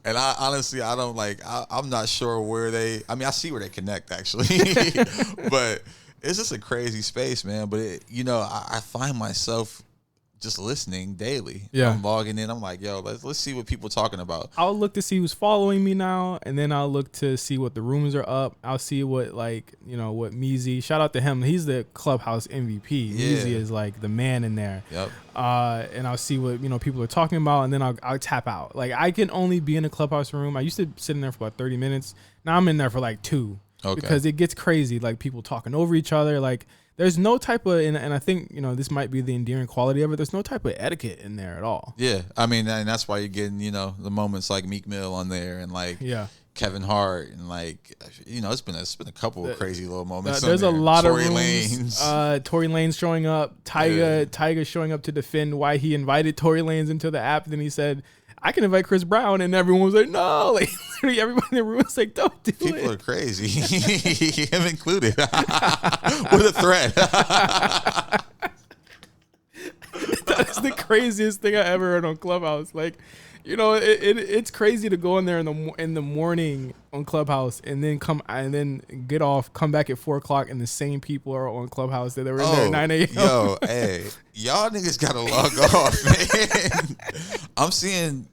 S3: And I honestly, I don't like, I'm not sure where I see where they connect actually, but it's just a crazy space, man. But I find myself just listening daily.
S2: Yeah.
S3: I'm logging in. I'm like, yo, let's see what people are talking about.
S2: I'll look to see who's following me now, and then I'll look to see what the rooms are up. I'll see what what Meezy. Shout out to him. He's the Clubhouse MVP.
S3: Yeah.
S2: Meezy is like the man in there.
S3: Yep.
S2: And I'll see what people are talking about, and then I'll tap out. Like, I can only be in a Clubhouse room. I used to sit in there for about 30 minutes. Now I'm in there for like 2.
S3: Okay.
S2: Because it gets crazy. Like, people talking over each other. Like, there's no type of, and I think, this might be the endearing quality of it. There's no type of etiquette in there at all.
S3: Yeah. I mean, and that's why you're getting, the moments like Meek Mill on there and like Kevin Hart and like, it's been a couple of crazy little moments.
S2: There's a lot
S3: Tory
S2: of rooms. Tory Lanez showing up. Tyga showing up to defend why he invited Tory Lanez into the app. Then he said, I can invite Chris Brown, and everyone was like, no. Like, literally everybody in the room was like, don't do it.
S3: People are crazy. Him included. What a threat.
S2: That is the craziest thing I ever heard on Clubhouse. Like, It's crazy to go in there in the morning on Clubhouse and then get off, come back at 4 o'clock, and the same people are on Clubhouse that they were in there at 9 a.m.
S3: Yo, hey, y'all niggas gotta log off, man. I'm seeing,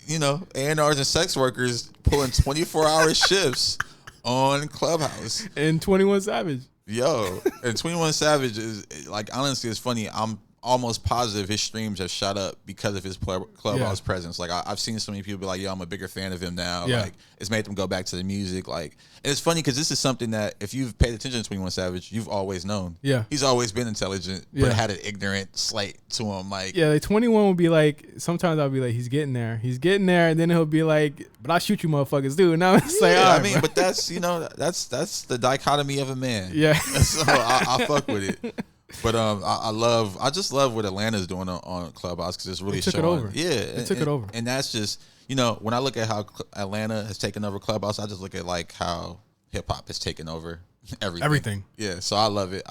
S3: A&Rs and sex workers pulling 24-hour shifts on Clubhouse.
S2: And 21 Savage.
S3: Yo, and 21 Savage is like, honestly, it's funny. I'm almost positive his streams have shot up because of his Clubhouse presence. Like I've seen so many people be like, yo, I'm a bigger fan of him now.
S2: Yeah.
S3: Like it's made them go back to the music. Like, and it's funny because this is something that if you've paid attention to 21 Savage, you've always known.
S2: Yeah.
S3: He's always been intelligent, but had an ignorant slate to him. Like,
S2: yeah, like 21 will be like, sometimes I'll be like, he's getting there, and then he'll be like, but I'll shoot you motherfuckers, dude. And now it's like,
S3: I mean, but that's, that's the dichotomy of a man.
S2: Yeah.
S3: So I fuck with it. But I just love what Atlanta's doing on Clubhouse because it's really
S2: took
S3: showing.
S2: It over.
S3: Yeah,
S2: it took it over.
S3: And that's just, when I look at how Atlanta has taken over Clubhouse, I just look at like how hip hop has taken over everything. Yeah, so I love it.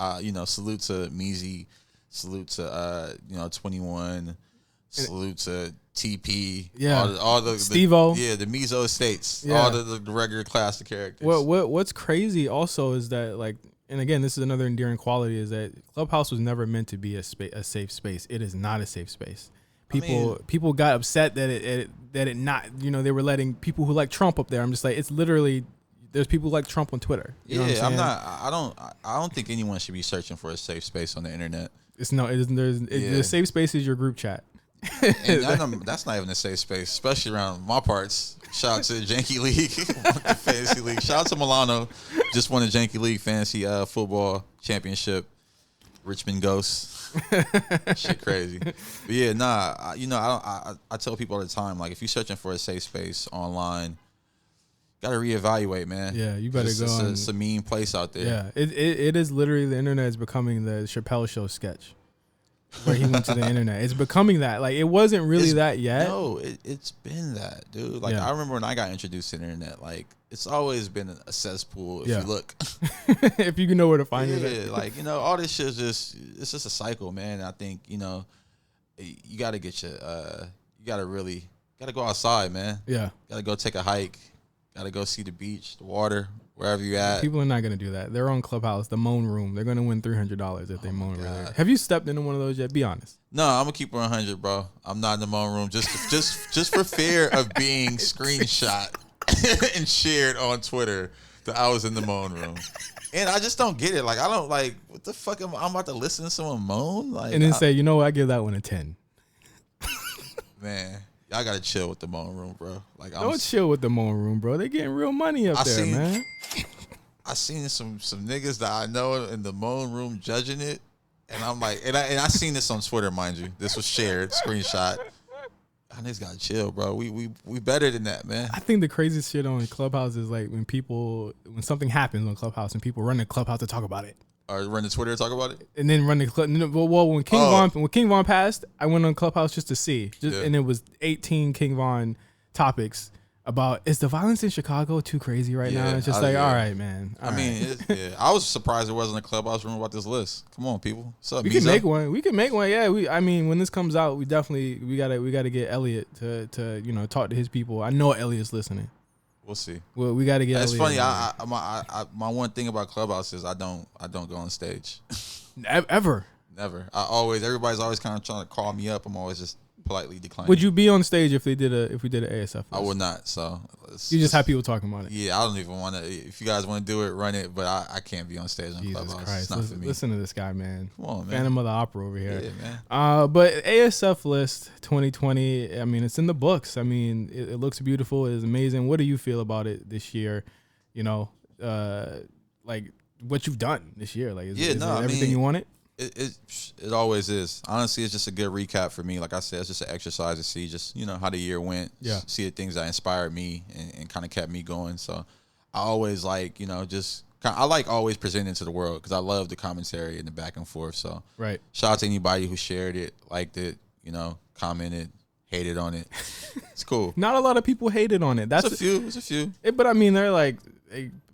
S3: Salute to Meezy, salute to 21, salute to TP.
S2: Yeah,
S3: all the
S2: Steve-O.
S3: The Meezo Estates. Yeah. All the regular classic characters.
S2: What's crazy also is that, like, and again, this is another endearing quality, is that Clubhouse was never meant to be a safe space. It is not a safe space. People got upset that it not, they were letting people who like Trump up there. I'm just like, it's literally, there's people like Trump on Twitter. You know what I'm saying?
S3: I don't think anyone should be searching for a safe space on the internet.
S2: The safe space is your group chat.
S3: And that's not even a safe space, especially around my parts. Shout out to Janky League, the Fantasy League. Shout out to Milano, just won the Janky League Fantasy Football Championship. Richmond Ghosts, shit crazy. But yeah, I tell people all the time, like, if you're searching for a safe space online, gotta reevaluate, man.
S2: Yeah, you better go.
S3: It's a mean place out there.
S2: Yeah, it is literally, the internet is becoming the Chappelle Show sketch, where he went to the internet. It's becoming that. Like, it wasn't really that yet.
S3: No, it's been that, dude. Like, I remember when I got introduced to the internet, like, it's always been a cesspool if you look.
S2: If you can know where to find it.
S3: Yeah, like, all this shit it's just a cycle, man. I think, you gotta get you gotta go outside, man.
S2: Yeah.
S3: Gotta go take a hike. Gotta go see the beach, the water, wherever you at.
S2: People are not gonna do that. They're on Clubhouse, the Moan Room. They're gonna win $300 if they moan really. Have you stepped into one of those yet? Be honest.
S3: No, I'm gonna keep it 100, bro. I'm not in the Moan Room just for fear of being screenshot and shared on Twitter that I was in the Moan Room. And I just don't get it. Like, I don't, like, what the fuck I'm about to listen to someone moan? Like,
S2: and then say, you know what, I give that one a 10.
S3: Man, y'all gotta chill with the Moan Room, bro. Like,
S2: don't chill with the Moan Room, bro. They getting real money up there, man.
S3: I seen some niggas that I know in the Moan Room judging it, and I'm like, and I seen this on Twitter, mind you. This was shared, screenshot. I niggas gotta chill, bro. We better than that, man.
S2: I think the craziest shit on Clubhouse is like when something happens on Clubhouse and people run to Clubhouse to talk about it.
S3: Or run to Twitter to talk about it?
S2: And then run the well, when King Von passed, I went on Clubhouse just to see. And it was 18 King Von topics about, is the violence in Chicago too crazy right now? It's just all right, man.
S3: I mean, I was surprised there wasn't a Clubhouse room about this list. Come on, people. What's up,
S2: We can make one. Yeah, I mean, when this comes out, we gotta get Elliot to talk to his people. I know Elliot's listening.
S3: We'll see.
S2: Well, we got to get.
S3: It's
S2: Elliot.
S3: funny. My one thing about Clubhouse is I don't go on stage.
S2: Ever.
S3: Never. Everybody's always kind of trying to call me up. I'm always just politely declining.
S2: Would you be on stage if we did an ASF list?
S3: I would not. So
S2: you just have people talking about it.
S3: Yeah, I don't even want to. If you guys want to do it, run it. But I can't be on stage on
S2: Jesus
S3: Clubhouse.
S2: Christ.
S3: It's not for me.
S2: Listen to this guy, man.
S3: Come on, man.
S2: Phantom of the Opera over here.
S3: Yeah, man.
S2: But ASF list 2020. I mean, it's in the books. I mean, it looks beautiful. It's amazing. What do you feel about it this year? Like what you've done this year. Like, is it everything you wanted?
S3: It always is. Honestly, it's just a good recap for me. Like I said, it's just an exercise to see just, how the year went.
S2: Yeah.
S3: See the things that inspired me and kind of kept me going. So I always like, I like always presenting to the world because I love the commentary and the back and forth. So
S2: right.
S3: Shout out to anybody who shared it, liked it, commented, hated on it. It's cool.
S2: Not a lot of people hated on it.
S3: It's a few.
S2: But I mean, they're like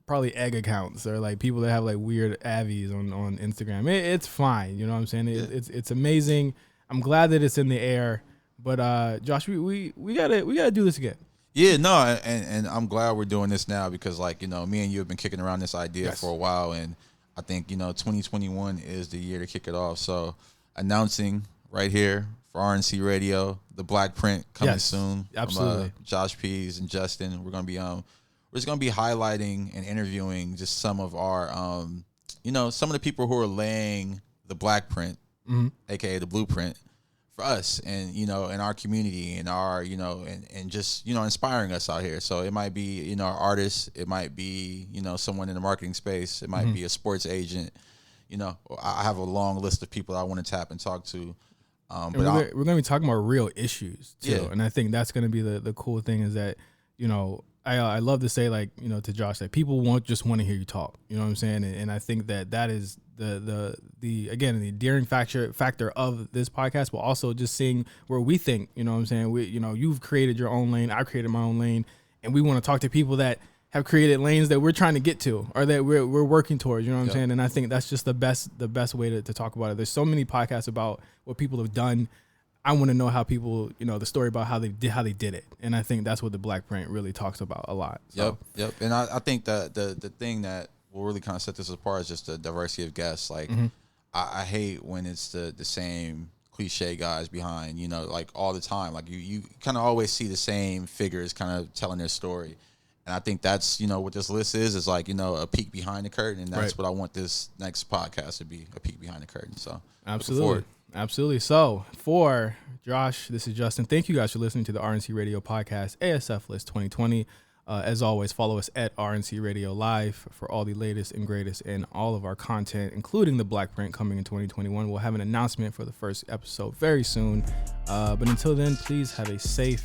S2: probably egg accounts or like people that have like weird avies on Instagram. It's fine. You know what I'm saying? It's amazing. I'm glad that it's in the air, But Josh, we gotta do this again.
S3: Yeah, no, and I'm glad we're doing this now because, like, you know, me and you have been kicking around this idea for a while, and I think, you know, 2021 is the year to kick it off. So, announcing right here for RNC Radio, the Black Print coming soon.
S2: Absolutely.
S3: Josh Pease and Justin, we're just gonna be highlighting and interviewing just some of our, you know, some of the people who are laying the Black Print, aka the blueprint, for us and, you know, in our community and our, you know, and just, you know, inspiring us out here. So it might be, you know, artists, it might be, you know, someone in the marketing space, it might be a sports agent. You know, I have a long list of people I want to tap and talk to. But we're
S2: going to be talking about real issues too. Yeah. And I think that's going to be the cool thing is that, you know, I love to say, like, you know, to Josh, that people won't just want to hear you talk. You know what I'm saying? And I think that is the again, the endearing factor of this podcast, but also just seeing where we think, you know what I'm saying? You know, you've created your own lane. I created my own lane, and we want to talk to people that have created lanes that we're trying to get to or that we're working towards, you know what I'm saying? And I think that's just the best way to talk about it. There's so many podcasts about what people have done. I want to know how people, you know, the story about how they did it. And I think that's what the Black Print really talks about a lot. So.
S3: Yep. And I think that the thing that will really kind of set this apart is just the diversity of guests. Like, I hate when it's the same cliche guys behind, you know, like all the time. Like you kind of always see the same figures kind of telling their story. And I think that's, you know, what this list is like, you know, a peek behind the curtain. And that's what I want this next podcast to be, a peek behind the curtain. So
S2: Absolutely. So for Josh, this is Justin. Thank you guys for listening to the RNC Radio Podcast, ASF List 2020. As always, follow us at RNC Radio Live for all the latest and greatest in all of our content, including the Black Print coming in 2021. We'll have an announcement for the first episode very soon. But until then, please have a safe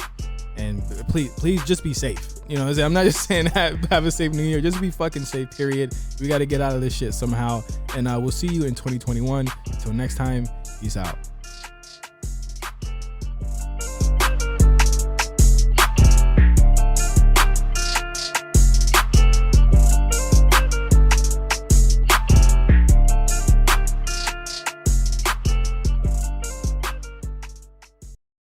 S2: and please just be safe. You know, I'm not just saying have a safe new year. Just be fucking safe, period. We got to get out of this shit somehow. And we'll see you in 2021. Until next time, peace out.